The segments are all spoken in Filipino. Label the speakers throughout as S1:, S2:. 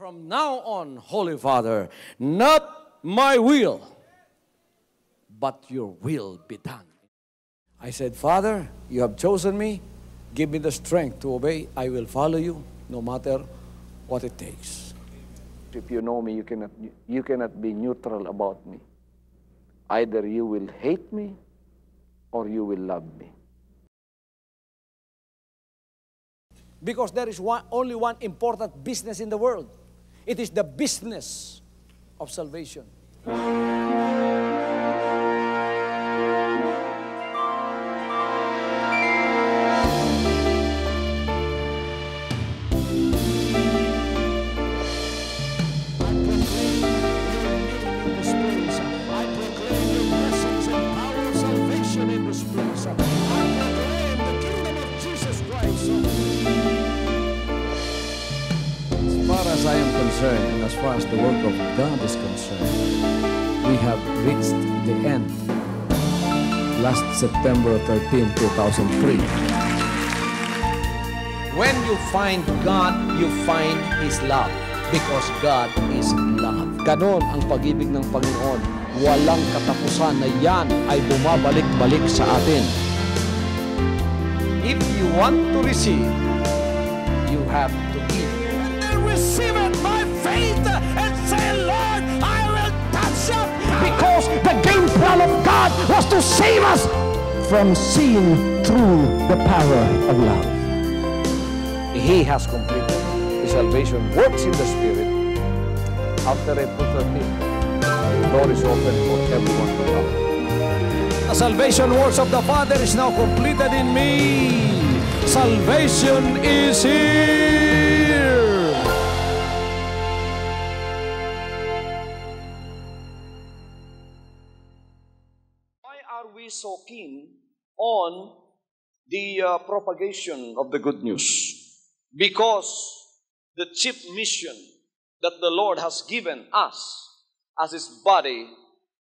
S1: From now on, Holy Father, not my will, but your will be done. I said, Father, you have chosen me. Give me the strength to obey. I will follow you no matter what it takes.
S2: If you know me, you cannot be neutral about me. Either you will hate me or you will love me.
S1: Because there is only one important business in the world. It is the business of salvation. As I am concerned, and as far as the work of God is concerned, we have reached the end. Last September 13, 2003. When you find God, you find His love. Because God is love. Ganon ang pag-ibig ng Panginoon. Walang katapusan na yan ay bumabalik-balik sa atin. If you want to receive, you have to give. Receive it by faith and say, Lord, I will touch up. Because the game plan of God was to save us from seeing through the power of love. He has completed His salvation works in the Spirit. After April 13th, the door is open for everyone to come. The salvation works of the Father is now completed in me. Salvation is here. We so keen on the propagation of the good news? Because the chief mission that the Lord has given us as His body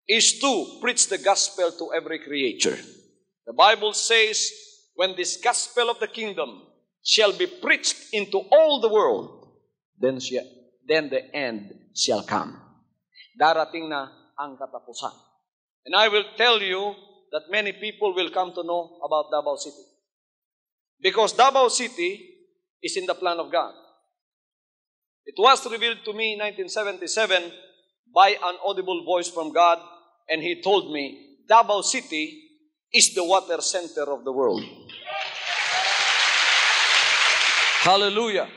S1: is to preach the gospel to every creature. The Bible says, when this gospel of the kingdom shall be preached into all the world, then the end shall come. Darating na ang katapusan. And I will tell you that many people will come to know about Davao City. Because Davao City is in the plan of God. It was revealed to me in 1977 by an audible voice from God, and He told me, Davao City is the water center of the world. Hallelujah!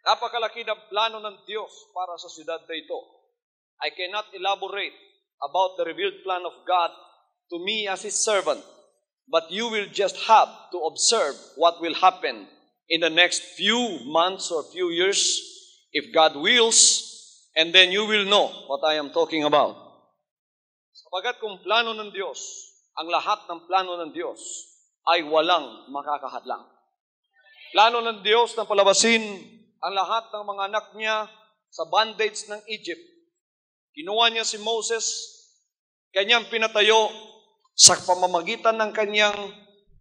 S1: Napakalaki ng plano ng Diyos para sa siyudad na ito. I cannot elaborate about the revealed plan of God to me as His servant. But you will just have to observe what will happen in the next few months or few years, if God wills, and then you will know what I am talking about. Sapagat kung plano ng Diyos, ang lahat ng plano ng Diyos ay walang makakahadlang. Plano ng Diyos na palabasin ang lahat ng mga anak niya sa bondage ng Egypt. Kinuha niya si Moses, kanyang pinatayo sa pamamagitan ng kanyang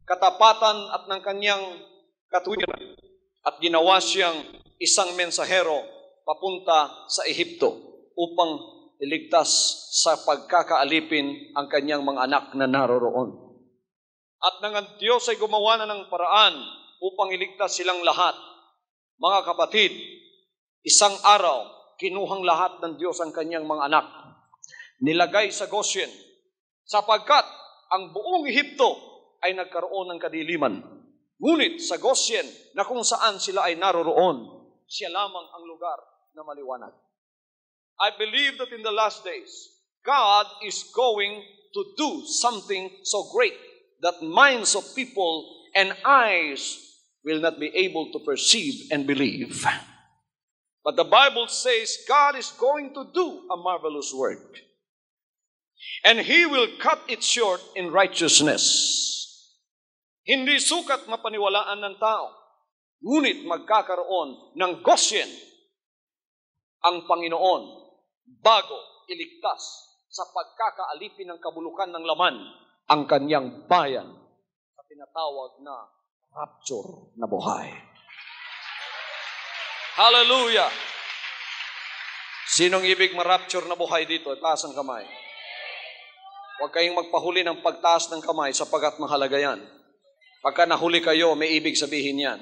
S1: katapatan at ng kanyang katuwiran. At ginawa siyang isang mensahero papunta sa Ehipto upang iligtas sa pagkakaalipin ang kanyang mga anak na naroroon. At nang ang Diyos ay gumawa na ng paraan upang iligtas silang lahat, mga kapatid, isang araw, kinuhang lahat ng Diyos ang kanyang mga anak. Nilagay sa Goshen, sapagkat ang buong Ehipto ay nagkaroon ng kadiliman. Ngunit sa Goshen, na kung saan sila ay naroroon, siya lamang ang lugar na maliwanag. I believe that in the last days, God is going to do something so great that minds of people and eyes will not be able to perceive and believe. But the Bible says God is going to do a marvelous work. And He will cut it short in righteousness. Hindi sukat mapaniwalaan ng tao, ngunit magkakaroon ng Goshen ang Panginoon bago iligtas sa pagkakaalipin ng kabulukan ng laman ang kanyang bayan sa tinatawag na rapture na buhay. Hallelujah! Sinong ibig ma-rapture na buhay dito? Taas ang kamay. Huwag kayong magpahuli ng pagtaas ng kamay sapagkat mahalaga yan. Pagka nahuli kayo, may ibig sabihin yan.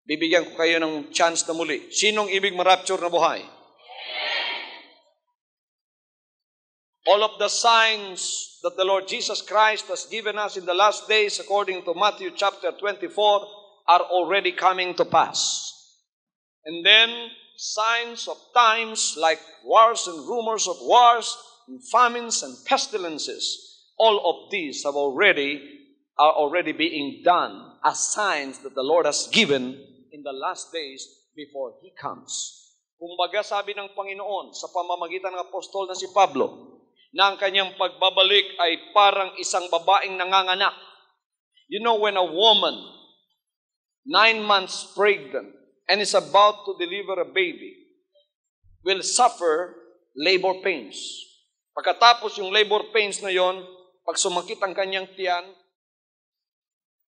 S1: Bibigyan ko kayo ng chance na muli. Sinong ibig ma-rapture na buhay? All of the signs that the Lord Jesus Christ has given us in the last days, according to Matthew chapter 24, are already coming to pass. And then, signs of times like wars and rumors of wars, and famines and pestilences, all of these are already being done as signs that the Lord has given in the last days before He comes. Kumbaga sabi ng Panginoon sa pamamagitan ng apostol na si Pablo, na ang kanyang pagbabalik ay parang isang babaeng nanganganak. You know, when a woman, 9 months pregnant, and is about to deliver a baby, will suffer labor pains. Pagkatapos yung labor pains na yon, pag sumakit ang kanyang tiyan,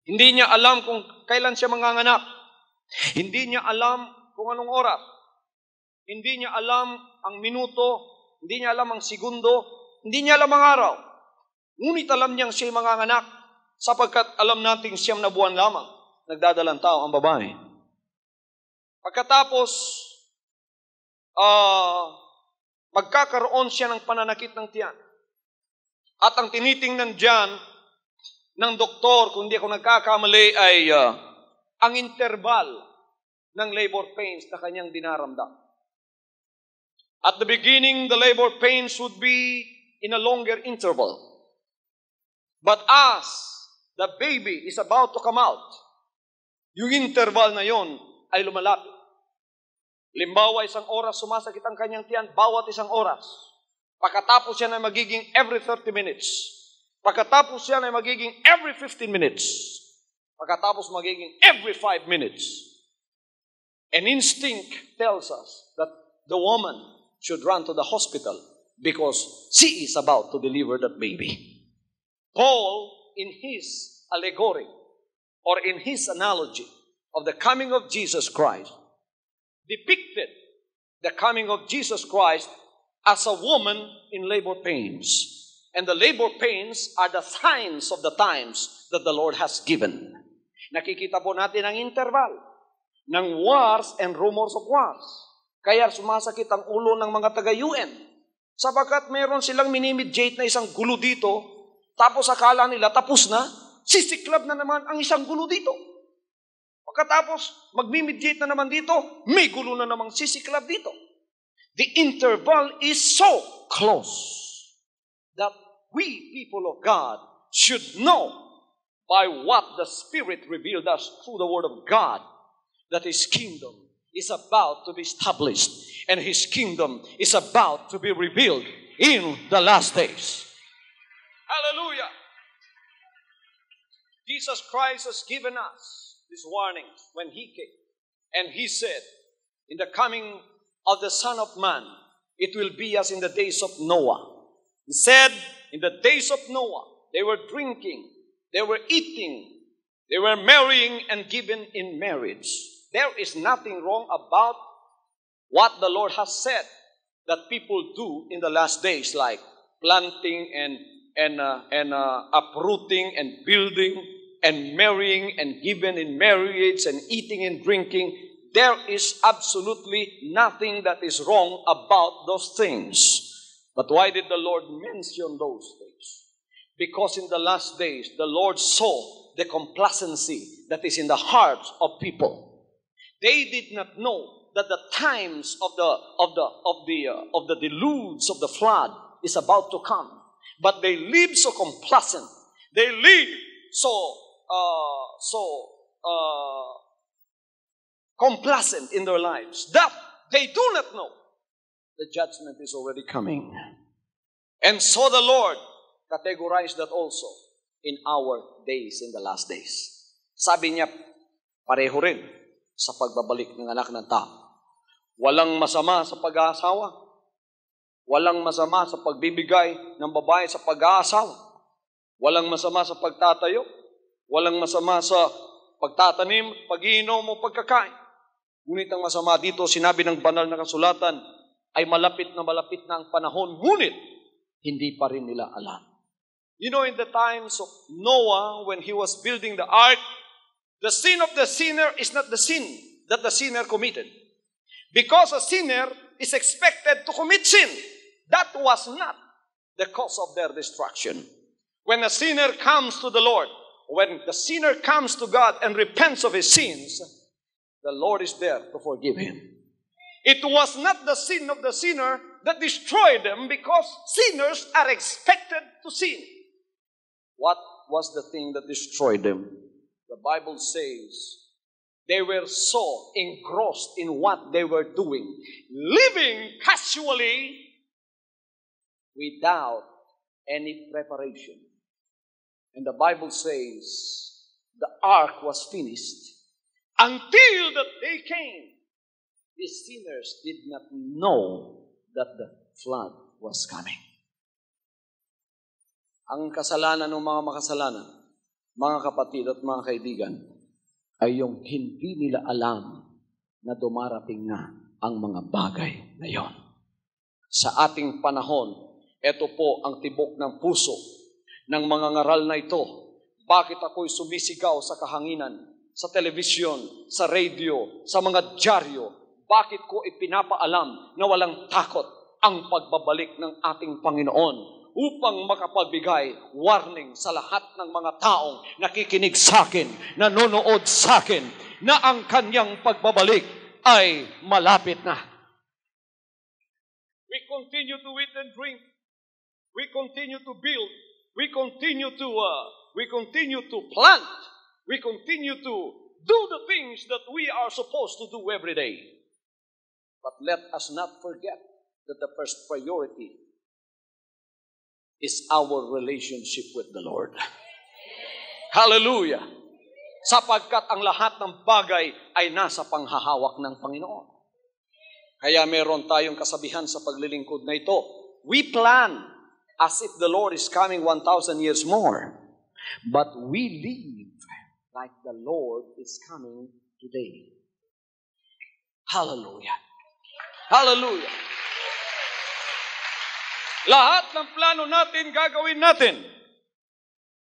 S1: hindi niya alam kung kailan siya manganganak. Hindi niya alam kung anong oras. Hindi niya alam ang minuto. Hindi niya alam ang segundo. Hindi niya alam ang araw. Ngunit alam niyang siya'y manganganak sapagkat alam nating 9 na buwan lamang nagdadalang tao ang babae. Pagkatapos, magkakaroon siya ng pananakit ng tiyan. At ang tinitingnan dyan ng doktor, kung di ako nagkakamali, ay ang interval ng labor pains na kanyang dinaramdam. At the beginning, the labor pains would be in a longer interval. But as the baby is about to come out, yung interval na yon ay lumalapit. Limbawa, 1 oras sumasakit ang kanyang tiyan, bawat 1 oras. Pagkatapos yan ay magiging every 30 minutes. Pagkatapos yan ay magiging every 15 minutes. Pagkatapos magiging every 5 minutes. An instinct tells us that the woman should run to the hospital because she is about to deliver that baby. Paul, in his allegory or in his analogy of the coming of Jesus Christ, depicted the coming of Jesus Christ as a woman in labor pains. And the labor pains are the signs of the times that the Lord has given. Nakikita po natin ang interval ng wars and rumors of wars. Kaya sumasakit ang ulo ng mga taga-UN. Sapagkat mayroon silang minimidyate na isang gulo dito, tapos akala nila tapos na, sisiklab na naman ang isang gulo dito. Pagkatapos, magmimidyate na naman dito, may gulo na namang sisiklab dito. The interval is so close that we, people of God, should know by what the Spirit revealed us through the Word of God that His kingdom is about to be established and His kingdom is about to be revealed in the last days. Hallelujah! Jesus Christ has given us this warning when He came. And He said, in the coming of the Son of Man, it will be as in the days of Noah. He said, in the days of Noah, they were drinking, they were eating, they were marrying and given in marriage. There is nothing wrong about what the Lord has said that people do in the last days, like planting and uprooting and building and marrying and given in marriage and eating and drinking. There is absolutely nothing that is wrong about those things. But why did the Lord mention those things? Because in the last days, the Lord saw the complacency that is in the hearts of people. They did not know that the times of the deluge of the flood is about to come. But they live so complacent. They live so complacent in their lives that they do not know the judgment is already coming. And so the Lord categorized that also in our days, in the last days. Sabi niya, pareho rin sa pagbabalik ng anak ng tao. Walang masama sa pag-aasawa. Walang masama sa pagbibigay ng babae sa pag-aasawa. Walang masama sa pagtatayo. Walang masama sa pagtatanim, pag-iinom o pagkakain. Ngunit ang masama dito, sinabi ng banal na kasulatan, ay malapit na ang panahon, ngunit hindi pa rin nila alam. You know, in the times of Noah, when he was building the ark, the sin of the sinner is not the sin that the sinner committed. Because a sinner is expected to commit sin. That was not the cause of their destruction. When a sinner comes to the Lord, when the sinner comes to God and repents of his sins, the Lord is there to forgive him. It was not the sin of the sinner that destroyed them, because sinners are expected to sin. What was the thing that destroyed them? The Bible says they were so engrossed in what they were doing, living casually without any preparation. And the Bible says the ark was finished. Until that day came, the sinners did not know that the flood was coming. Ang kasalanan ng mga makasalanan, mga kapatid at mga kaibigan, ay yung hindi nila alam na dumarating na ang mga bagay na yon. Sa ating panahon, ito po ang tibok ng puso ng mga ngaral na ito. Bakit ako'y sumisigaw sa kahanginan, sa telebisyon, sa radio, sa mga dyaryo? Bakit ko ipinapaalam na walang takot ang pagbabalik ng ating Panginoon upang makapagbigay warning sa lahat ng mga taong nakikinig sa akin, nanonood sa akin, na ang kanyang pagbabalik ay malapit na. We continue to eat and drink. We continue to build. We continue to plant. We continue to do the things that we are supposed to do every day. But let us not forget that the first priority is our relationship with the Lord. Hallelujah! Sapagkat ang lahat ng bagay ay nasa panghahawak ng Panginoon. Kaya meron tayong kasabihan sa paglilingkod na ito. We plan as if the Lord is coming 1,000 years more. But we live like the Lord is coming today. Hallelujah! Hallelujah! Lahat ng plano natin, gagawin natin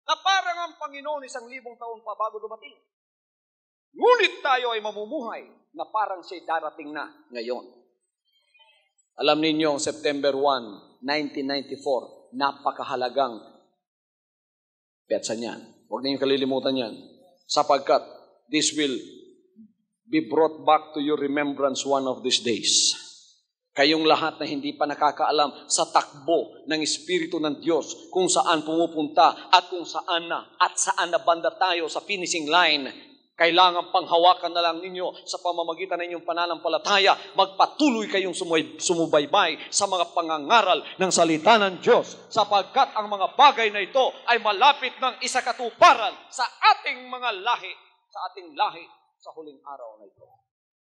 S1: na parang ang Panginoon 1,000 taon pa bago dumating. Ngunit tayo ay mamumuhay na parang siya'y darating na ngayon. Alam ninyo, September 1, 1994, napakahalagang petsa niyan. Huwag ninyong kalilimutan yan. Sapagkat this will be brought back to your remembrance one of these days. Kayong lahat na hindi pa nakakaalam sa takbo ng Espiritu ng Diyos, kung saan pumupunta at kung saan na banda tayo sa finishing line, kailangan panghawakan na lang ninyo sa pamamagitan ng inyong pananampalataya. Magpatuloy kayong sumubaybay sa mga pangangaral ng salita ng Diyos, sapagkat ang mga bagay na ito ay malapit ng isakatuparan sa ating mga lahi, sa huling araw na ito.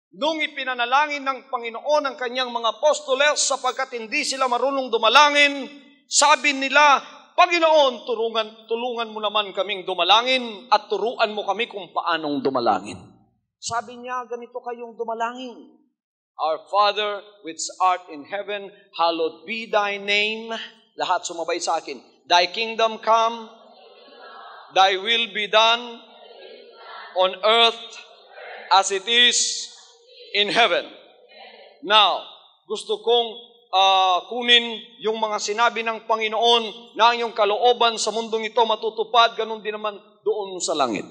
S1: Nung ipinanalangin ng Panginoon ang kanyang mga apostoles sapagkat hindi sila marunong dumalangin, sabi nila, Panginoon, tulungan mo naman kaming dumalangin at turuan mo kami kung paanong dumalangin. Sabi niya, ganito kayong dumalangin. Our Father, which art in heaven, hallowed be thy name. Lahat sumabay sa akin. Thy kingdom come, thy will be done on earth as it is in heaven. Now, gusto kong kunin yung mga sinabi ng Panginoon na ang iyong kalooban sa mundong ito matutupad, ganun din naman doon sa langit.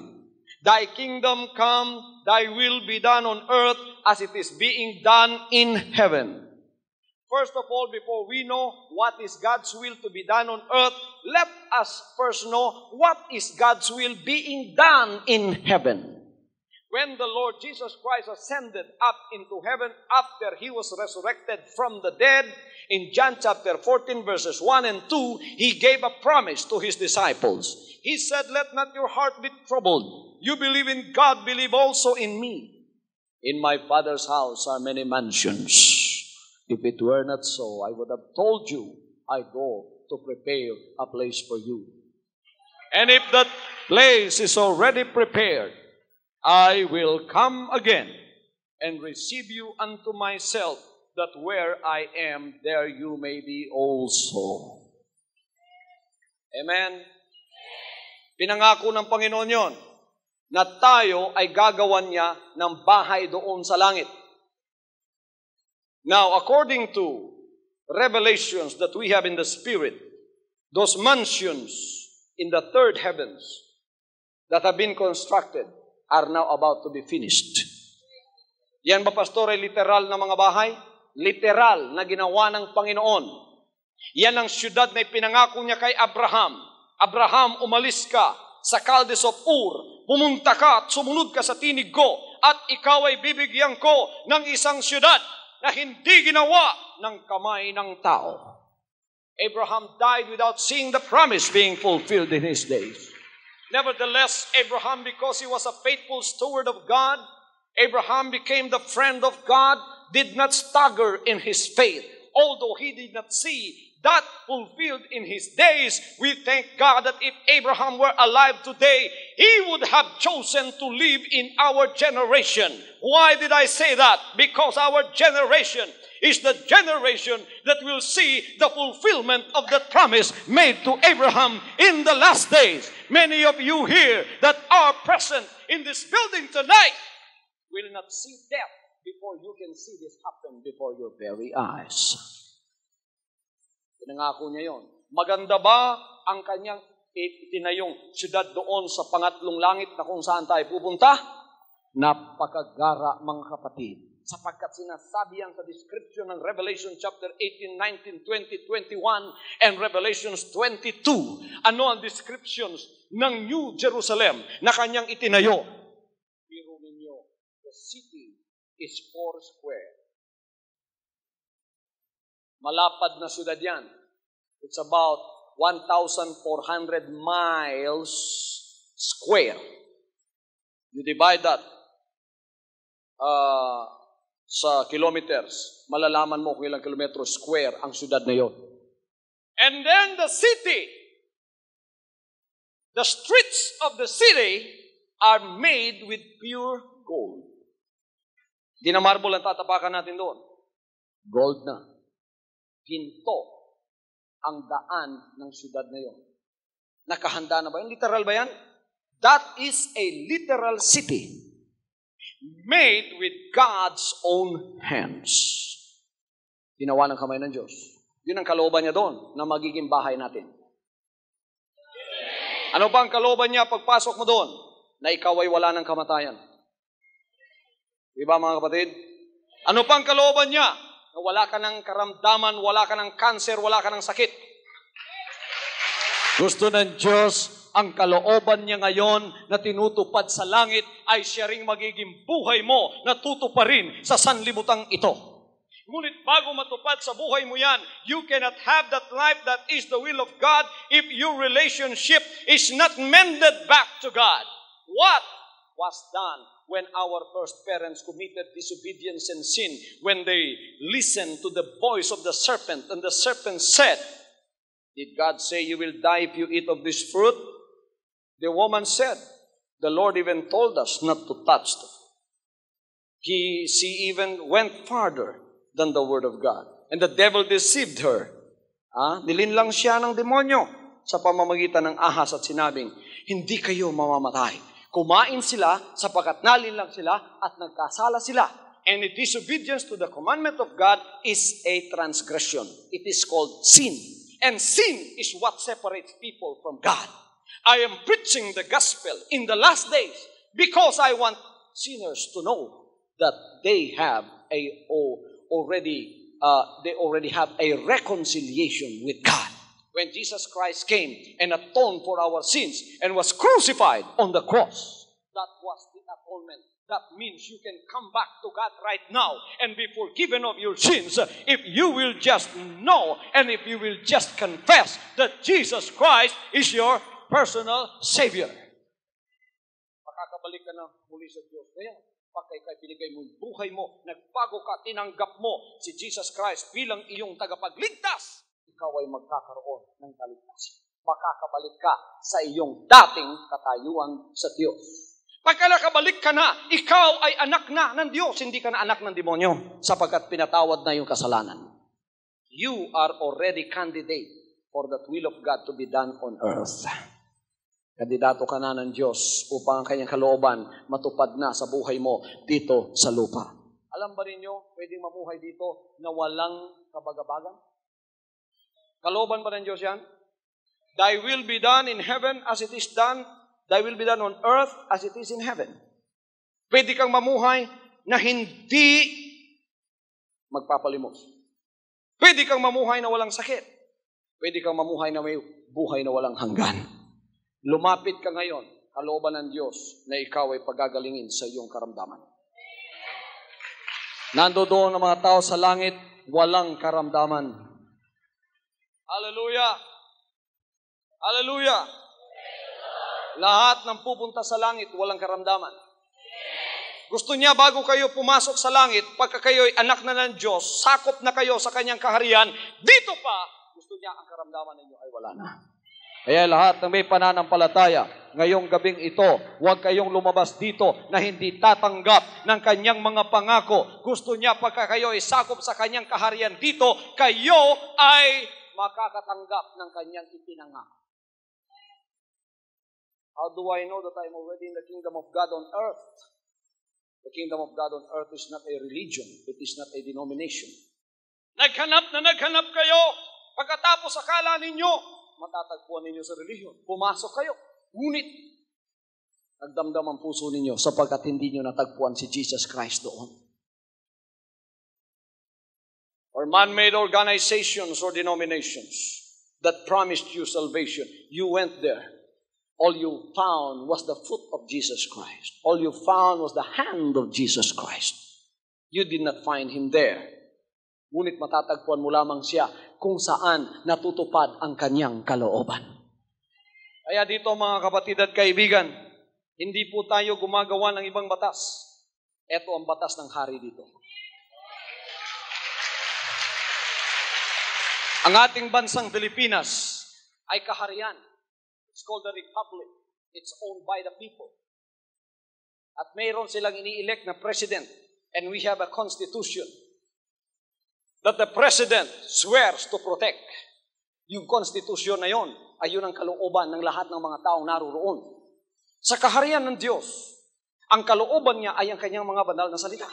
S1: Thy kingdom come, thy will be done on earth as it is being done in heaven. First of all, before we know what is God's will to be done on earth, let us first know what is God's will being done in heaven. When the Lord Jesus Christ ascended up into heaven after He was resurrected from the dead, in John chapter 14 verses 1 and 2, He gave a promise to His disciples. He said, let not your heart be troubled. You believe in God, believe also in me. In my Father's house are many mansions. If it were not so, I would have told you, I go to prepare a place for you. And if that place is already prepared, I will come again and receive you unto myself, that where I am, there you may be also. Amen? Pinangako ng Panginoon yon, na tayo ay gagawan niya ng bahay doon sa langit. Now, according to revelations that we have in the Spirit, those mansions in the third heavens that have been constructed are now about to be finished. Yan ba, pastor, ay literal na mga bahay? Literal na ginawa ng Panginoon. Yan ang siyudad na ipinangako niya kay Abraham. Abraham, umalis ka sa Chaldees of Ur, pumunta ka at sumunod ka sa tinig ko, at ikaw ay bibigyan ko ng isang siyudad na hindi ginawa ng kamay ng tao. Abraham died without seeing the promise being fulfilled in his days. Nevertheless, Abraham, because he was a faithful steward of God, Abraham became the friend of God, did not stagger in his faith. Although he did not see that fulfilled in his days, we thank God that if Abraham were alive today, he would have chosen to live in our generation. Why did I say that? Because our generation is the generation that will see the fulfillment of the promise made to Abraham in the last days. Many of you here that are present in this building tonight will not see death before you can see this happen before your very eyes. Pinangako niya yon. Maganda ba ang kanyang itinayong siyudad doon sa pangatlong langit na kung saan tayo pupunta? Napakagara, mga kapatid. Sapagkat sinasabi yan sa description ng Revelation chapter 18, 19, 20, 21, and Revelations 22. Ano ang descriptions ng New Jerusalem na kanyang itinayo? Biro ninyo, the city is 4 square. Malapad na siyudad yan. It's about 1,400 miles square. You divide that sa kilometers, malalaman mo kung ilang kilometro square ang siyudad na yon. And then the city, the streets of the city are made with pure gold. Di na marble ang tatapakan natin doon. Gold na. Ginto ang daan ng siyudad na yon. Nakahanda na ba yan? Literal ba yan? That is a literal city made with God's own hands. Ginawa ng kamay ng Diyos. Yun ang kalooban niya doon na magiging bahay natin. Ano ba ang kalooban niya pagpasok mo doon? Na ikaw ay wala ng kamatayan. Diba, mga kapatid? Ano pa ang kalooban niya? Na wala ka ng karamdaman, wala ka ng cancer, wala ka ng sakit. Gusto ng Diyos, ang kalooban niya ngayon na tinutupad sa langit ay siya ring magiging buhay mo na tutuparin sa sanlibutang ito. Ngunit bago matupad sa buhay mo yan, you cannot have that life that is the will of God if your relationship is not mended back to God. What was done when our first parents committed disobedience and sin, when they listened to the voice of the serpent, and the serpent said, did God say you will die if you eat of this fruit? The woman said, the Lord even told us not to touch them. She even went farther than the word of God. And the devil deceived her. Nilinlang siya ng demonyo sa pamamagitan ng ahas at sinabing, hindi kayo mamamatay. Kumain sila sapagkat nalinlang sila at nagkasala sila. And disobedience to the commandment of God is a transgression. It is called sin. And sin is what separates people from God. I am preaching the gospel in the last days because I want sinners to know that they have already have a reconciliation with God. When Jesus Christ came and atoned for our sins and was crucified on the cross, that was the atonement. That means you can come back to God right now and be forgiven of your sins if you will just know and if you will just confess that Jesus Christ is your personal Savior. Makakabalik ka na muli sa Diyos. Kaya, pagka binigay mo yung buhay mo, nagbago ka, tinanggap mo si Jesus Christ bilang iyong tagapagligtas, ikaw ay magkakaroon ng kaligtasan. Makakabalik ka sa iyong dating katayuan sa Diyos. Pagka nakabalik ka na, ikaw ay anak na ng Diyos, hindi ka na anak ng demonyo, sapagkat pinatawad na yung kasalanan. You are already candidate for that will of God to be done on earth. Kandidato ka na ng Diyos upang ang kanyang kalooban matupad na sa buhay mo dito sa lupa. Alam ba ninyo, pwedeng mamuhay dito na walang kabagabagan? Kalooban ba ng Diyos yan? Thy will be done in heaven as it is done. Thy will be done on earth as it is in heaven. Pwede kang mamuhay na hindi magpapalimos. Pwede kang mamuhay na walang sakit. Pwede kang mamuhay na may buhay na walang hanggan. Lumapit ka ngayon, kalooban ng Diyos, na ikaw ay pagagalingin sa iyong karamdaman. Nandoon ang mga tao sa langit, walang karamdaman. Hallelujah! Hallelujah! Lahat ng pupunta sa langit, walang karamdaman. Gusto niya bago kayo pumasok sa langit, pagka kayo ay anak na ng Diyos, sakop na kayo sa kanyang kaharian, dito pa, gusto niya ang karamdaman ninyo ay wala na. Kaya lahat ng may pananampalataya, ngayong gabing ito, huwag kayong lumabas dito na hindi tatanggap ng kanyang mga pangako. Gusto niya pagka kayo ay sakop sa kanyang kaharian dito, kayo ay makakatanggap ng kanyang ipinangako. How do I know that I'm already in the kingdom of God on earth? The kingdom of God on earth is not a religion. It is not a denomination. Naghanap kayo. Pagkatapos akala ninyo, matatagpuan ninyo sa religion. Pumasok kayo. Ngunit, nagdamdam ang puso ninyo sapagkat hindi nyo natagpuan si Jesus Christ doon. Or man-made organizations or denominations that promised you salvation. You went there. All you found was the foot of Jesus Christ. All you found was the hand of Jesus Christ. You did not find Him there. Ngunit matatagpuan mo lamang siya kung saan natutupad ang kanyang kalooban. Kaya dito mga kapatid at kaibigan, hindi po tayo gumagawa ng ibang batas. Ito ang batas ng hari dito. Ang ating bansang Pilipinas ay kaharian. It's called the Republic. It's owned by the people. At mayroon silang ini-elect na president. And we have a constitution that the president swears to protect. Yung constitution na yon ay yun ang kalooban ng lahat ng mga taong naroroon. Sa kaharian ng Diyos, ang kalooban niya ay ang kanyang mga banal na salita.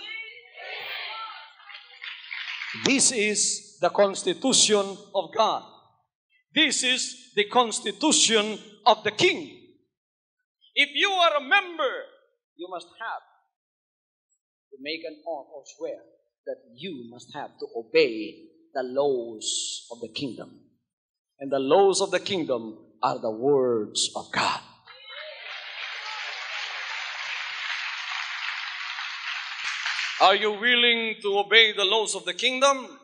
S1: This is the constitution of God. This is the constitution of the king. If you are a member, you must have to make an oath or swear that you must have to obey the laws of the kingdom. And the laws of the kingdom are the words of God. Are you willing to obey the laws of the kingdom?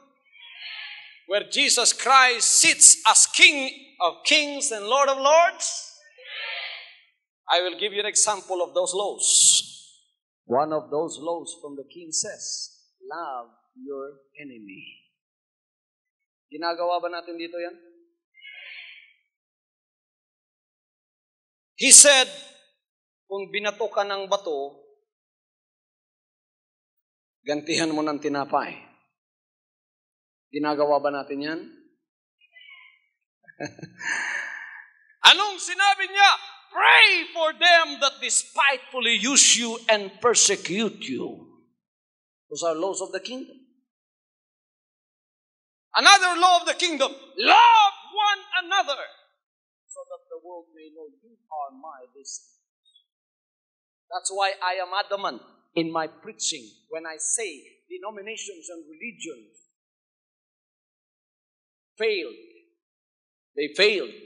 S1: Where Jesus Christ sits as King of kings and Lord of lords? I will give you an example of those laws. One of those laws from the king says, love your enemy. Ginagawa ba natin dito yan? He said, kung binato ka ng bato, gantihan mo ng tinapay. Ginagawa ba natin yan? Anong sinabi niya? Pray for them that despitefully use you and persecute you. Those are laws of the kingdom. Another law of the kingdom, love one another so that the world may know you are my disciples. That's why I am adamant in my preaching when I say denominations and religions failed. They failed.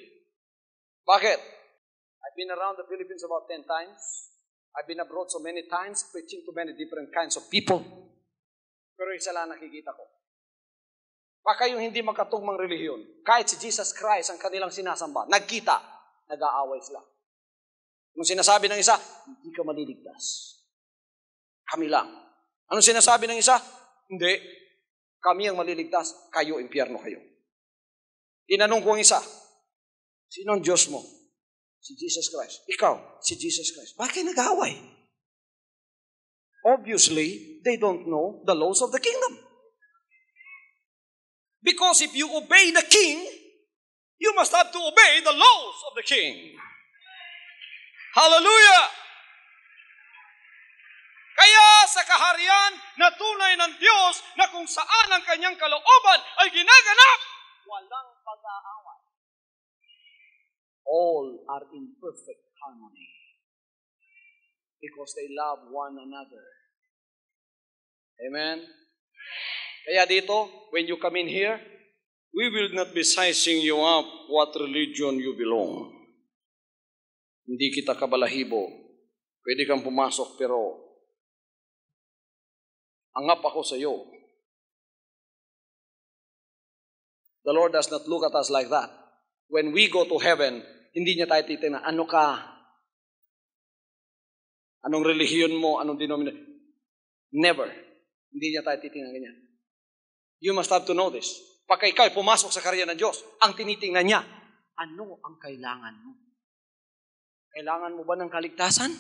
S1: Bakit? I've been around the Philippines about 10 times. I've been abroad so many times, preaching to many different kinds of people. Pero isa lang nakikita ko. Baka yung hindi magkatugmang relihiyon, kahit si Jesus Christ ang kanilang sinasamba, nagkita, nag-aaway sila. Anong sinasabi ng isa? Hindi ka maliligtas. Kami lang. Anong sinasabi ng isa? Hindi. Kami ang maliligtas, kayo, impyerno kayo. Tinanong ko ang isa, sino ang Diyos mo? Si Jesus Christ. Ikaw, si Jesus Christ. Bakit nag-aaway? obviously, they don't know the laws of the kingdom. Because if you obey the king, you must have to obey the laws of the king. Hallelujah! Kaya sa kaharian na tunay ng Diyos na kung saan ang kanyang kalooban ay ginaganap, walang pag-aaway. All are in perfect harmony because they love one another. Amen? Kaya dito, when you come in here, we will not be sizing you up what religion you belong. Hindi kita kabalahibo. Pwede kang pumasok pero angap ako sa iyo. The Lord does not look at us like that. When we go to heaven, hindi niya tayo titingnan, ano ka? Anong relihiyon mo? Anong denomination? Never. Hindi niya tayo titingnan ganyan. You must have to know this. Pagka ikaw pumasok sa karya ng Diyos, ang tinitingnan niya, ano ang kailangan mo? Kailangan mo ba ng kaligtasan?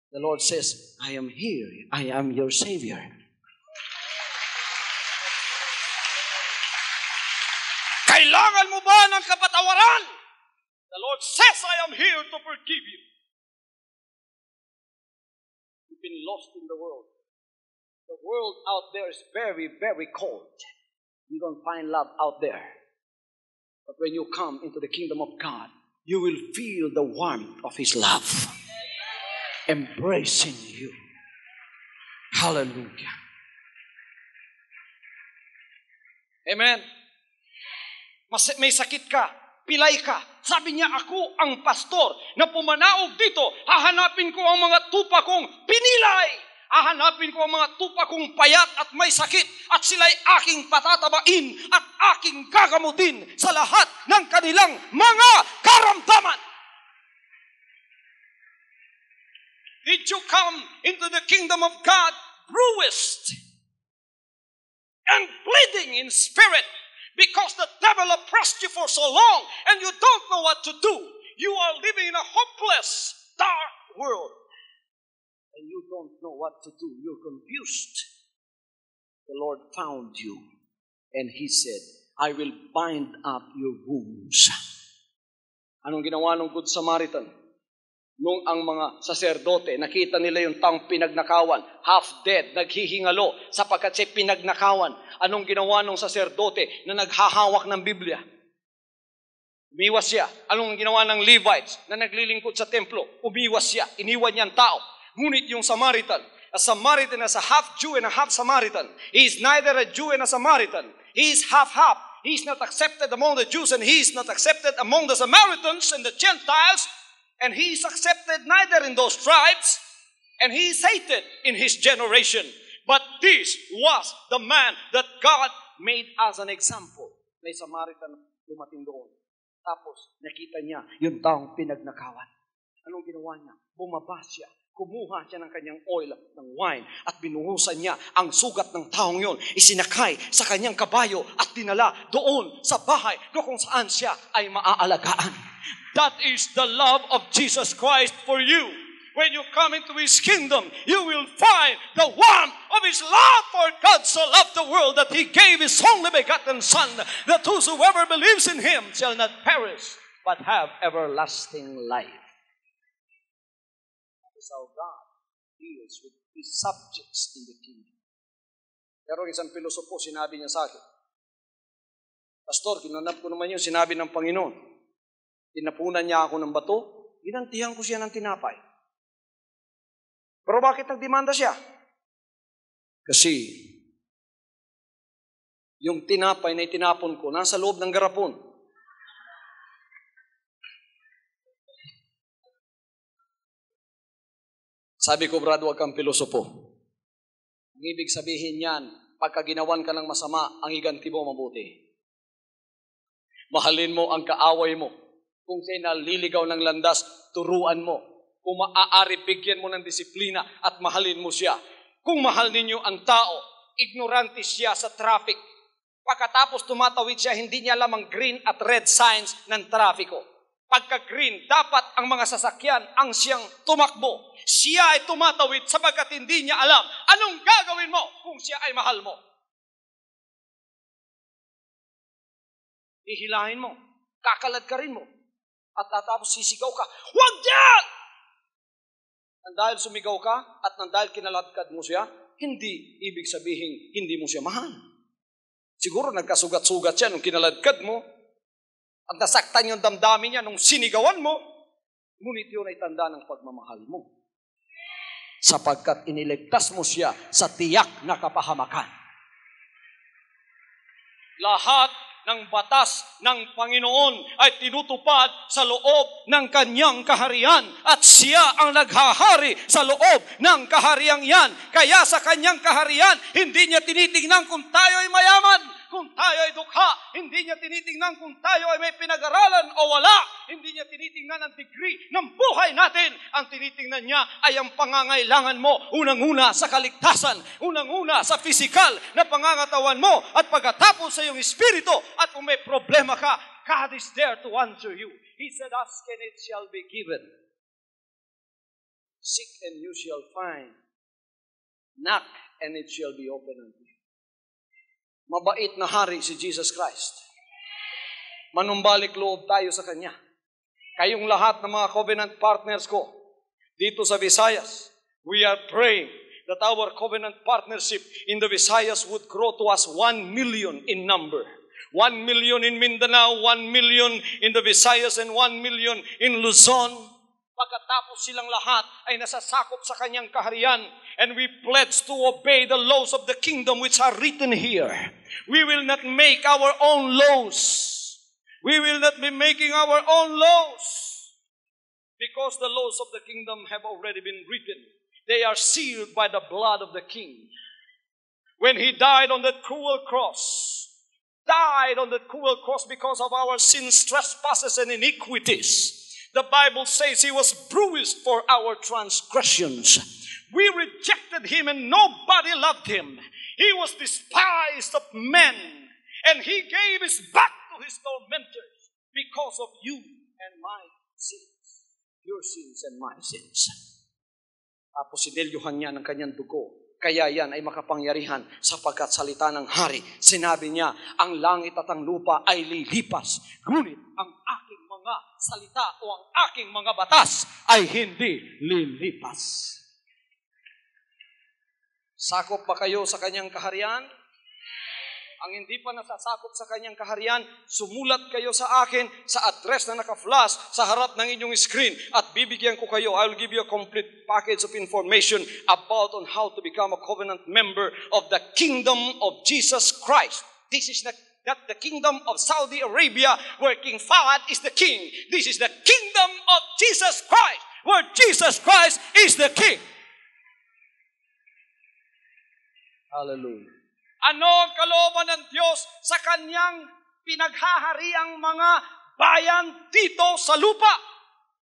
S1: The Lord says, I am here. I am your Savior. Kailangan mo ba ng kapatawaran? The Lord says, I am here to forgive you. You've been lost in the world. The world out there is very, very cold. You don't find love out there. But when you come into the kingdom of God, you will feel the warmth of His love embracing you. Hallelujah. Amen. May sakit ka, pilay ka. Sabi niya, ako ang pastor na pumanaog dito. Hahanapin ko ang mga tupa kong pinilay. Hahanapin ko ang mga tupa kong payat at may sakit. At sila'y aking patatabain at aking gagamutin sa lahat ng kanilang mga karamdaman. Did you come into the kingdom of God bruised and bleeding in spirit? Because the devil oppressed you for so long and you don't know what to do. You are living in a hopeless, dark world. And you don't know what to do. You're confused. The Lord found you and He said, I will bind up your wounds. Anong ginawa ng Good Samaritan? Nung ang mga saserdote, nakita nila yung taong pinagnakawan, half dead, naghihingalo, sapagkat siya pinagnakawan. Anong ginawa ng saserdote na naghahawak ng Biblia? Umiwas siya. Anong ginawa ng Levites na naglilingkod sa templo? Umiwas siya. Iniwan niya ang tao. Ngunit yung Samaritan is a half Jew and a half Samaritan. He is neither a Jew and a Samaritan. He is half-half. He is not accepted among the Jews and he is not accepted among the Samaritans and the Gentiles. And he is accepted neither in those tribes, and he is hated in his generation. But this was the man that God made as an example. May Samaritan dumating doon. Tapos, nakita niya yung taong pinagnakawan. Anong ginawa niya? Bumaba siya. Kumuha siya ng kanyang oil ng wine at binuhusan niya ang sugat ng taong yon. Isinakay sa kanyang kabayo at dinala doon sa bahay kung saan siya ay maaalagaan. That is the love of Jesus Christ for you. When you come into His kingdom, you will find the warmth of His love. For God so loved the world that He gave His only begotten Son, that whosoever believes in Him shall not perish, but have everlasting life. That is how God deals with His subjects in the kingdom. Pero isang pilosopo, sinabi niya sa akin, Pastor, kinanap ko naman yung sinabi ng Panginoon. Tinapunan niya ako ng bato, ginantihan ko siya ng tinapay. Pero bakit nagdemanda siya? Kasi yung tinapay na itinapon ko nasa loob ng garapon. Sabi ko, Brad, huwag kang pilosopo. Ang ibig sabihin yan, pagka ginawan ka ng masama, ang iganti mo mabuti. Mahalin mo ang kaaway mo. Kung siya'y naliligaw ng landas, turuan mo. Kung maaari, bigyan mo ng disiplina at mahalin mo siya. Kung mahal ninyo ang tao, ignorante siya sa traffic. Pagkatapos tumatawid siya, hindi niya alam ang green at red signs ng trafiko. Pagka-green, dapat ang mga sasakyan ang siyang tumakbo. Siya ay tumatawid sapagkat hindi niya alam anong gagawin mo kung siya ay mahal mo. Hihilahin mo, kakalad ka rin mo, at tatapos sisigaw ka, "Huwag diyan!" Nang dahil sumigaw ka at nang dahil kinaladkad mo siya, hindi ibig sabihin hindi mo siya mahal. Siguro nagkasugat-sugat siya nung kinaladkad mo at nasaktan yung damdamin niya nung sinigawan mo, ngunit yun ay tanda ng pagmamahal mo. Sapagkat iniligtas mo siya sa tiyak na kapahamakan. Lahat ng batas ng Panginoon ay tinutupad sa loob ng kanyang kaharian at siya ang naghahari sa loob ng kahariang yan. Kaya sa kanyang kaharian, hindi niya tinitingnan kung tayo ay mayaman, kung tayo ay dukha. Hindi niya tinitingnan kung tayo ay may pinag-aralan o wala. Hindi niya tinitingnan ang degree ng buhay natin. Ang tinitingnan niya ay ang pangangailangan mo. Unang-una sa kaligtasan. Unang-una sa pisikal na pangangatawan mo. At pagkatapos sa iyong espiritu. At kung may problema ka, God is there to answer you. He said, "Ask and it shall be given. Seek and you shall find. Knock and it shall be opened unto you." Mabait na hari si Jesus Christ. Manumbalik loob tayo sa Kanya. Kayong lahat ng mga covenant partners ko, dito sa Visayas, we are praying that our covenant partnership in the Visayas would grow to us 1 million in number. 1 million in Mindanao, 1 million in the Visayas, and 1 million in Luzon. Pagkatapos silang lahat ay nasasakop sa kanyang kaharian, and we pledge to obey the laws of the kingdom which are written here. We will not make our own laws. We will not be making our own laws, because the laws of the kingdom have already been written. They are sealed by the blood of the King. When He died on that cruel cross, because of our sins, trespasses, and iniquities, the Bible says He was bruised for our transgressions. We rejected Him and nobody loved Him. He was despised of men, and He gave His back to His tormentors because of you and my sins. Your sins and my sins. Tapos sinelyuhan niya ng kanyang dugo. Kaya yan ay makapangyarihan sapagkat salita ng hari. Sinabi niya, ang langit at ang lupa ay lilipas. Ngunit ang aking mga salita o ang aking mga batas ay hindi lilipas. Sakop ba kayo sa kanyang kaharian? Ang hindi pa nasasakop sa kanyang kaharian, sumulat kayo sa akin sa address na naka-flash sa harap ng inyong screen at bibigyan ko kayo. I will give you a complete package of information about on how to become a covenant member of the kingdom of Jesus Christ. This is not the kingdom of Saudi Arabia where King Fahd is the king. This is the kingdom of Jesus Christ where Jesus Christ is the king. Hallelujah. Ano ang kalooban ng Diyos sa kanyang pinaghahariang mga bayan dito sa lupa?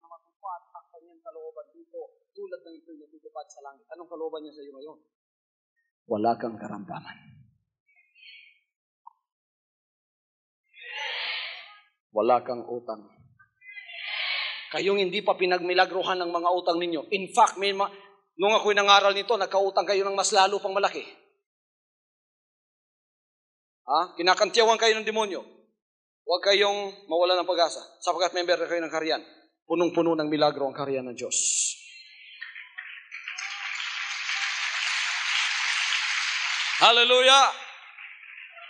S1: Na matupad ang kanyang kalooban dito tulad ng ito yung natutupad sa langit. Anong kalooban niya sa iyo ngayon? Wala kang karamdaman. Wala kang utang. Kayong hindi pa pinagmilagruhan ng mga utang ninyo. In fact, nung ako'y nangaral nito, nagkautang kayo ng mas lalo pang malaki. Kinakantiyawan kayo ng demonyo. Huwag kayong mawala ng pag-asa sapagkat member na kayo ng kaharian. Punong-puno ng milagro ang kaharian ng Diyos. Hallelujah!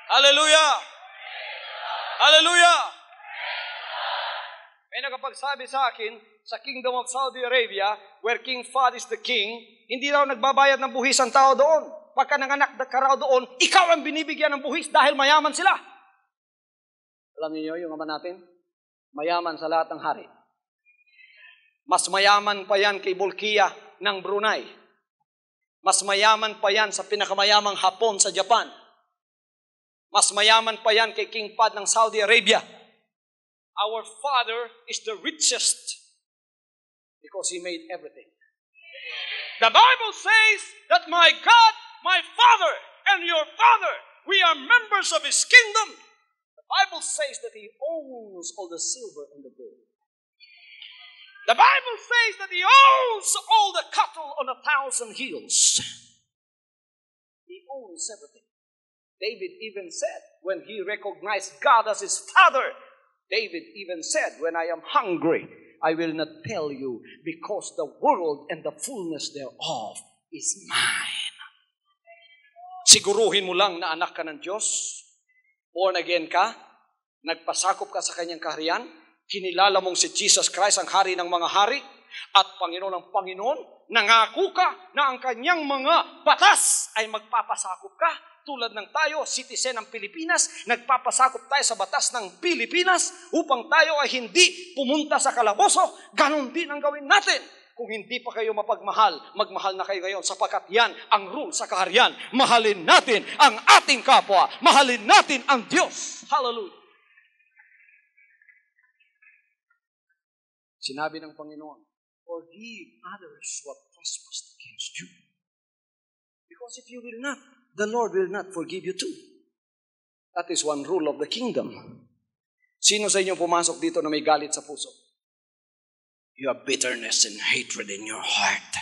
S1: Hallelujah! Hallelujah! May nakapagsabi sa akin, sa Kingdom of Saudi Arabia, where King Fahd is the king, hindi raw nagbabayad ng buhis ang tao doon. Pagka nanganak ka raw doon, ikaw ang binibigyan ng buhis dahil mayaman sila. Alam niyo yung ama natin? Mayaman sa lahat ng hari. Mas mayaman pa yan kay Bolkiah ng Brunei. Mas mayaman pa yan sa pinakamayamang Hapon sa Japan. Mas mayaman pa yan kay King Fahd ng Saudi Arabia. Our Father is the richest because He made everything. The Bible says that my God, my Father, and your Father, we are members of His kingdom. The Bible says that He owns all the silver and the gold. The Bible says that He owns all the cattle on 1,000 hills. He owns everything. David even said, when he recognized God as his Father, David even said, when I am hungry, I will not tell you, because the world and the fullness thereof is mine. Siguruhin mo lang na anak ka ng Diyos. Born again ka. Nagpasakop ka sa kanyang kaharian. Kinilala mong si Jesus Christ ang hari ng mga hari at Panginoon ng Panginoon. Nangako ka na ang kanyang mga batas ay magpapasakop ka. Tulad ng tayo, citizen ng Pilipinas, nagpapasakop tayo sa batas ng Pilipinas upang tayo ay hindi pumunta sa kalaboso. Ganon din ang gawin natin. Kung hindi pa kayo mapagmahal, magmahal na kayo ngayon sapagkat yan ang rule sa kaharian. Mahalin natin ang ating kapwa. Mahalin natin ang Diyos. Hallelujah. Sinabi ng Panginoon, forgive others what trespass against you. Because if you will not, the Lord will not forgive you too. That is one rule of the kingdom. Sino sa inyo pumasok dito na may galit sa puso? You have bitterness and hatred in your heart.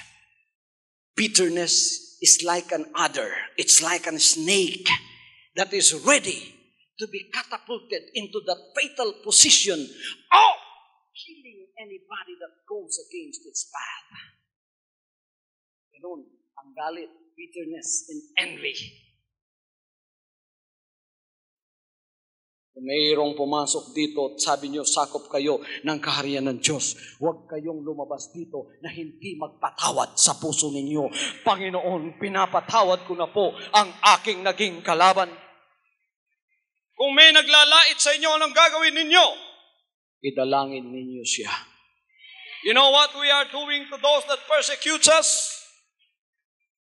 S1: Bitterness is like an adder. It's like a snake that is ready to be catapulted into the fatal position of killing anybody that goes against its path. Ganun ang galit, bitterness, and envy. Kung mayroong pumasok dito at sabi niyo, sakop kayo ng kaharian ng Diyos, huwag kayong lumabas dito na hindi magpatawad sa puso ninyo. Panginoon, pinapatawad ko na po ang aking naging kalaban. Kung may naglalait sa inyo, anong gagawin ninyo? Idalangin ninyo siya. You know what we are doing to those that persecute us?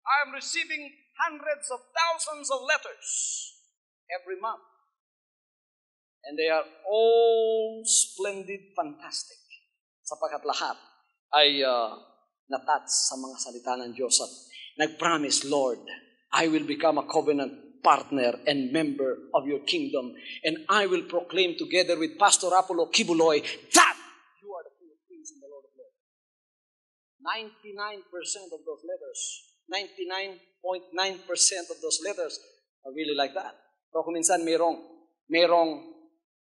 S1: I am receiving hundreds of thousands of letters every month. And they are all splendid, fantastic. Sapagkat lahat ay natouch sa mga salita ng Diyos at nag-promise, Lord, I will become a covenant partner and member of your kingdom. And I will proclaim together with Pastor Apollo Kibuloy that you are the King of Kings and the Lord of Lords. 99% of those letters, 99.9% of those letters are really like that. Pero kung minsan merong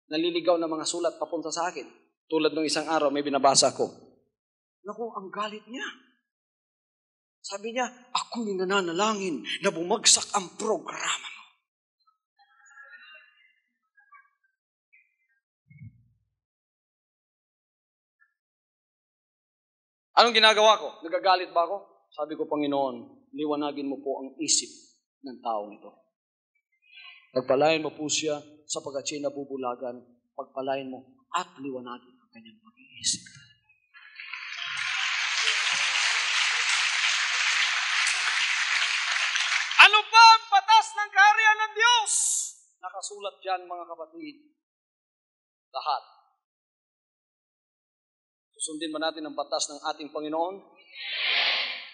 S1: naliligaw na mga sulat papunta sa akin. Tulad ng isang araw, may binabasa ko. Naku, ang galit niya. Sabi niya, ako'y nananalangin na bumagsak ang programa mo. Anong ginagawa ko? Nagagalit ba ako? Sabi ko, Panginoon, liwanagin mo po ang isip ng taong ito. Pagpalain mo po siya sapagkat siya'y nabubulagan, pagpalain mo at liwanagin ang kanyang pag-iisip. Ano ba ang batas ng kaharian ng Diyos? Nakasulat dyan, mga kapatid. Lahat. Susundin ba natin ang batas ng ating Panginoon?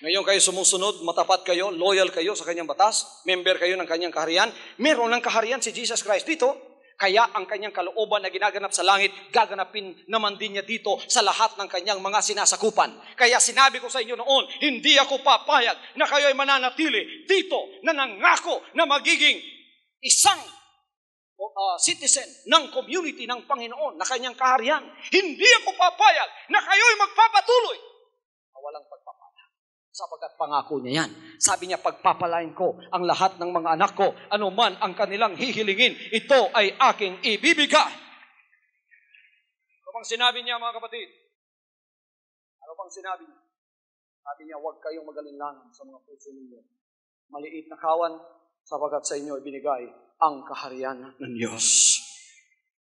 S1: Ngayon kayo sumusunod, matapat kayo, loyal kayo sa kanyang batas, member kayo ng kanyang kaharian. Meron ng kaharian si Jesus Christ dito, kaya ang kanyang kalooban na ginaganap sa langit, gaganapin naman din niya dito sa lahat ng kanyang mga sinasakupan. Kaya sinabi ko sa inyo noon, hindi ako papayag na kayo ay mananatili dito na nangako na magiging isang citizen ng community ng Panginoon na kanyang kaharian. Hindi ako papayag na kayo ay magpapatuloy na walang pagpapayag. Sapagkat pangako niya yan. Sabi niya, pagpapalain ko ang lahat ng mga anak ko, anuman ang kanilang hihilingin, ito ay aking ibibigay. Ano bang sinabi niya, mga kapatid? Ano bang sinabi niya? Sabi niya, huwag kayong magalinlangan sa mga puso ninyo. Maliit na kawan, sapagkat sa inyo ibinigay ang kaharian ng Diyos.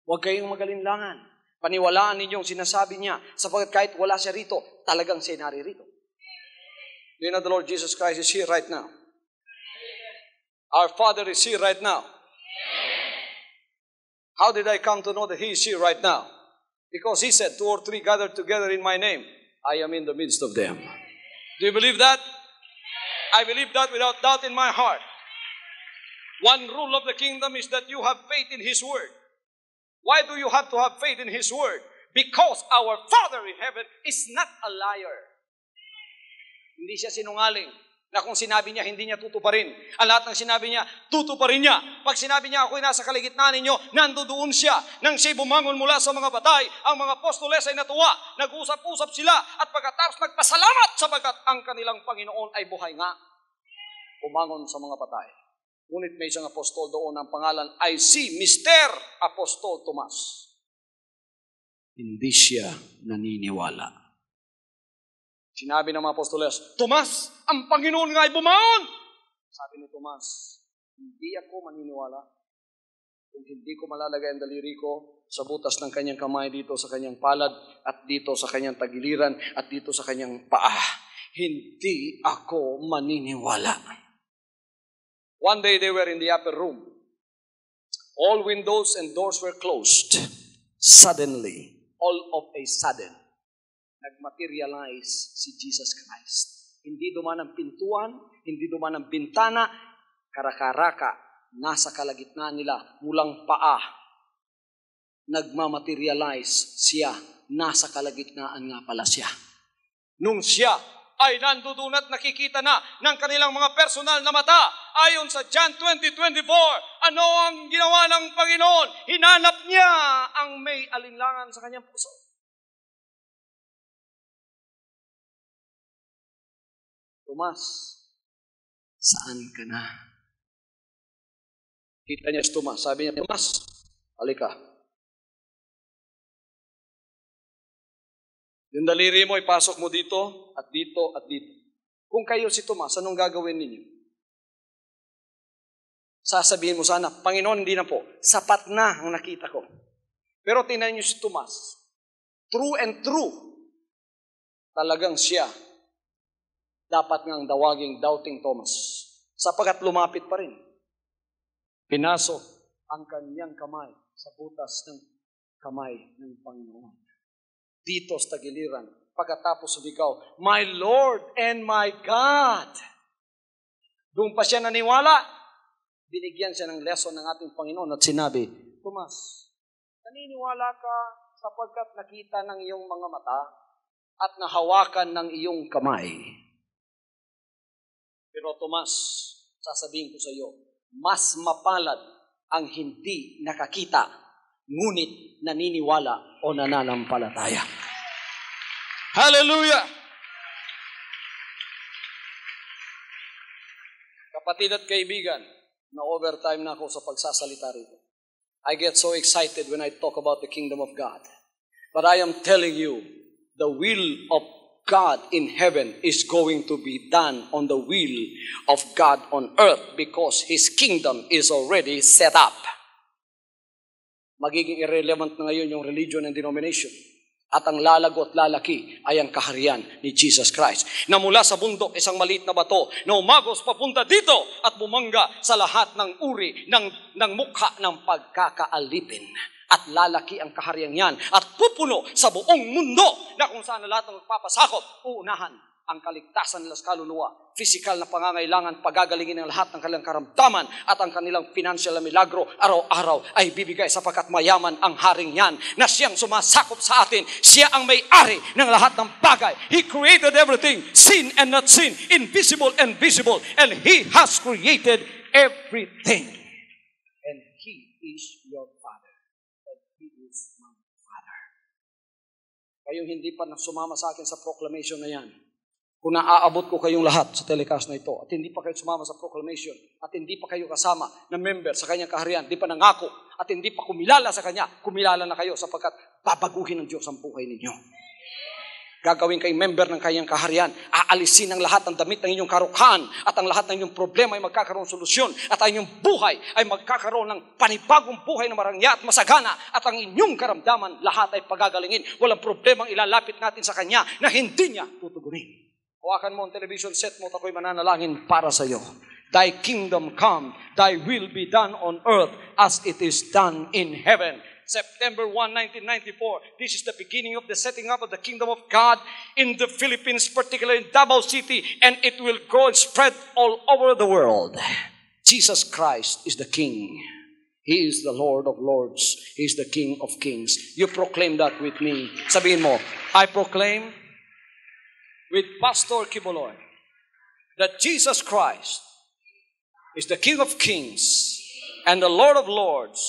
S1: Huwag kayong magalinlangan. Paniwalaan ninyong sinasabi niya, sapagkat kahit wala siya rito, talagang siya naririto. Do you know the Lord Jesus Christ is here right now? Our Father is here right now. How did I come to know that He is here right now? Because He said, 2 or 3 gathered together in my name, I am in the midst of them. Do you believe that? I believe that without doubt in my heart. One rule of the kingdom is that you have faith in His Word. Why do you have to have faith in His Word? because our Father in heaven is not a liar. Hindi siya sinungaling na kung sinabi niya, hindi niya tutuparin. Ang lahat ng sinabi niya, tutuparin niya. Pag sinabi niya, ako'y nasa kaligitnaan ninyo, nandoon siya. Nang siya bumangon mula sa mga patay, ang mga apostoles ay natuwa, nag-usap-usap sila, at pagkatapos nagpasalamat sabagat ang kanilang Panginoon ay buhay nga. Bumangon sa mga patay. Ngunit may isang apostol doon, ang pangalan ay si Mr. Apostol Tomas. Hindi siya naniniwala. Sinabi ng mga apostoles, Tomas, ang Panginoon nga ay bumangon! Sabi ni Tomas, hindi ako maniniwala kung hindi ko malalagay ang daliri ko sa butas ng kanyang kamay dito sa kanyang palad at dito sa kanyang tagiliran at dito sa kanyang paa. Hindi ako maniniwala. One day they were in the upper room. All windows and doors were closed. Suddenly, all of a sudden, nagmaterialize si Jesus Christ. Hindi duman ang pintuan, hindi duman ang bintana, karakaraka, nasa kalagitnaan nila, mulang paa. Nagmamaterialize siya, nasa kalagitnaan nga pala siya. Nung siya ay nandoon at nakikita na ng kanilang mga personal na mata, ayon sa John 20:24, ano ang ginawa ng Panginoon? Hinanap niya ang may alinlangan sa kanyang puso. Tomas, saan ka na? Kita niya si Tomas. Sabi niya, Tomas, halika. Yung daliri mo, ipasok mo dito, at dito, at dito. Kung kayo si Tomas, anong gagawin ninyo? Sasabihin mo sana, Panginoon, hindi na po. Sapat na ang nakita ko. Pero tingnan niyo si Tomas. True and true. Talagang siya dapat ngang dawaging doubting Thomas. Sapagat lumapit pa rin. Pinasok ang kanyang kamay sa butas ng kamay ng Panginoon. Dito sa tagiliran. Pagkatapos sumigaw, My Lord and my God. Doon pa siya naniwala. Binigyan siya ng lesson ng ating Panginoon at sinabi, Tomas, naniniwala ka sapagkat nakita ng iyong mga mata at nahawakan ng iyong kamay. Pero Tomas, sasabihin ko sa iyo, mas mapalad ang hindi nakakita, ngunit naniniwala o nananampalataya. Hallelujah! Kapatid at kaibigan, na-overtime na ako sa pagsasalita rito. I get so excited when I talk about the kingdom of God. But I am telling you, the will of God in heaven is going to be done on the will of God on earth because His kingdom is already set up. Magiging irrelevant na ngayon yung religion and denomination. At ang lalago at lalaki ay ang kaharian ni Jesus Christ. Na mula sa bundok, isang maliit na bato na umagos papunta dito at bumangga sa lahat ng uri ng mukha ng pagkakaalipin. At lalaki ang kaharian yan at pupuno sa buong mundo na kung saan lahat ng magpapasakop, uunahan ang kaligtasan nila sa kaluluwa, physical na pangangailangan, pagagalingin ng lahat ng kanilang karamdaman at ang kanilang financial na milagro araw-araw ay bibigay sapagkat mayaman ang haring yan na siyang sumasakop sa atin. Siya ang may-ari ng lahat ng bagay. He created everything, seen and not seen, invisible and visible, and He has created everything. And He is your Father. Kayong hindi pa sumama sa akin sa proclamation na yan, kung naaabot ko kayong lahat sa telecast na ito, at hindi pa kayo sumama sa proclamation, at hindi pa kayo kasama na member sa kanyang kaharian, hindi pa nangako, at hindi pa kumilala sa kanya, kumilala na kayo sapagkat babaguhin ng Diyos ang buhay ninyo. Gagawin kayong member ng kanyang kaharian, aalisin ang lahat ng damit ng inyong karukhan, at ang lahat ng inyong problema ay magkakaroon solusyon, at ang inyong buhay ay magkakaroon ng panibagong buhay na marangya at masagana, at ang inyong karamdaman, lahat ay pagagalingin. Walang problemang ilalapit natin sa kanya na hindi niya tutugunin. Hawakan mo ang television set mo at ako'y mananalangin para sa iyo. Thy kingdom come, thy will be done on earth as it is done in heaven. September 1, 1994, this is the beginning of the setting up of the kingdom of God in the Philippines, particularly in Davao City, and it will grow and spread all over the world. Jesus Christ is the King. He is the Lord of Lords.
S3: He's the King of Kings. You proclaim that with me. Sabihin mo, I proclaim with Pastor Kiboloy that Jesus Christ is the King of Kings and the Lord of Lords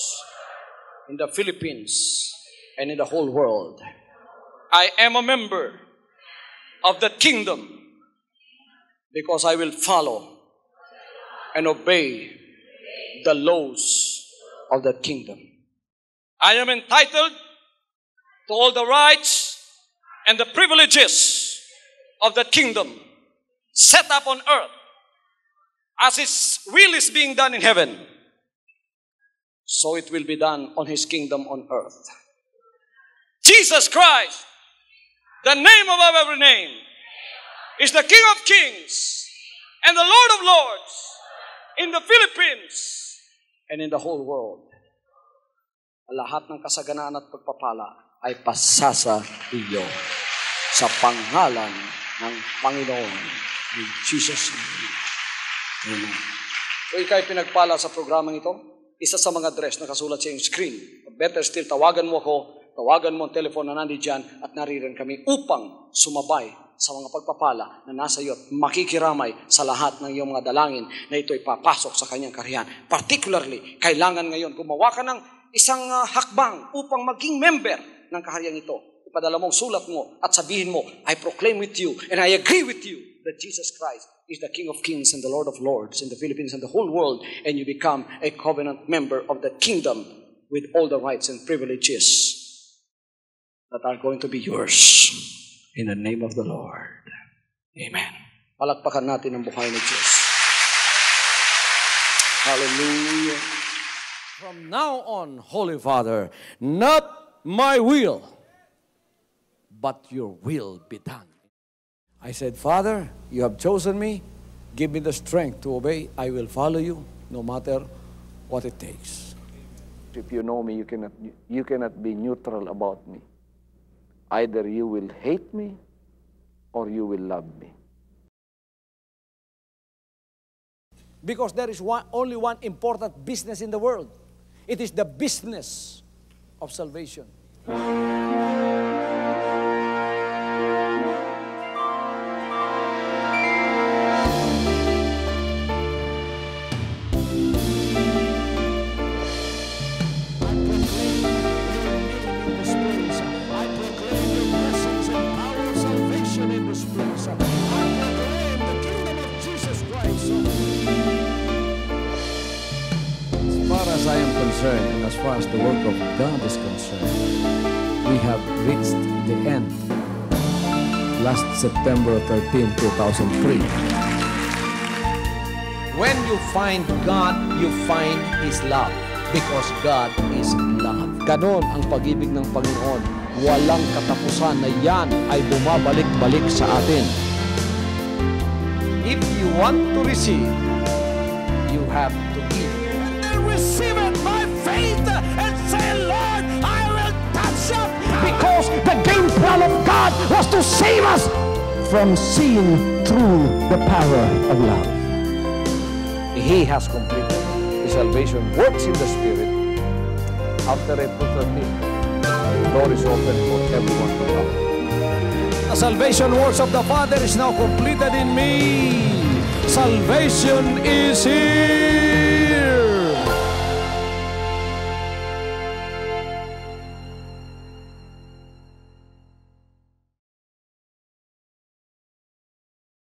S3: in the Philippines and in the whole world. I am a member of the kingdom because I will follow and obey the laws of the kingdom. I am entitled to all the rights and the privileges of the kingdom set up on earth as His will is being done in heaven. So it will be done on His kingdom on earth. Jesus Christ, the name above every name, is the King of Kings and the Lord of Lords in the Philippines and in the whole world. Lahat ng kasaganaan at pagpapala ay pasasa iyo sa pangalan ng Panginoon ni Jesus. Amen. So ika'y pinagpala sa programang ito. Isa sa mga address na kasulat sa iyong screen. Better still, tawagan mo ako, tawagan mo ang telephone na nandiyan at nariyan kami upang sumabay sa mga pagpapala na nasa iyo at makikiramay sa lahat ng iyong mga dalangin na ito'y papasok sa kanyang kariyan. Particularly, kailangan ngayon gumawa ka ng isang hakbang upang maging member ng kaharian ito. Ipadala mo ang sulat mo at sabihin mo, I proclaim with you and I agree with you that Jesus Christ is the King of Kings and the Lord of Lords in the Philippines and the whole world, and you become a covenant member of the kingdom with all the rights and privileges that are going to be yours in the name of the Lord. Amen. Palakpakan natin ang buhay ni Diyos. Hallelujah.
S4: From now on, Holy Father, not my will, but your will be done. I said, Father, you have chosen me. Give me the strength to obey. I will follow you no matter what it takes.
S2: If you know me, you cannot be neutral about me. Either you will hate me or you will love me.
S4: Because there is only one important business in the world. It is the business of salvation. As I am concerned, and as far as the work of God is concerned, we have reached the end. Last September 13, 2003. When you find God, you find His love. Because God is love. Ganon ang pag-ibig ng Panginoon. Walang katapusan na yan ay bumabalik-balik sa atin. If you want to receive, you have to give. Receive it by faith and say, Lord, I will touch up. Because the game plan of God was to save us from seeing through the power of love. He has completed His salvation works in the Spirit. After April 13, the door is open for everyone to come. The salvation works of the Father is now completed in me. Salvation is here.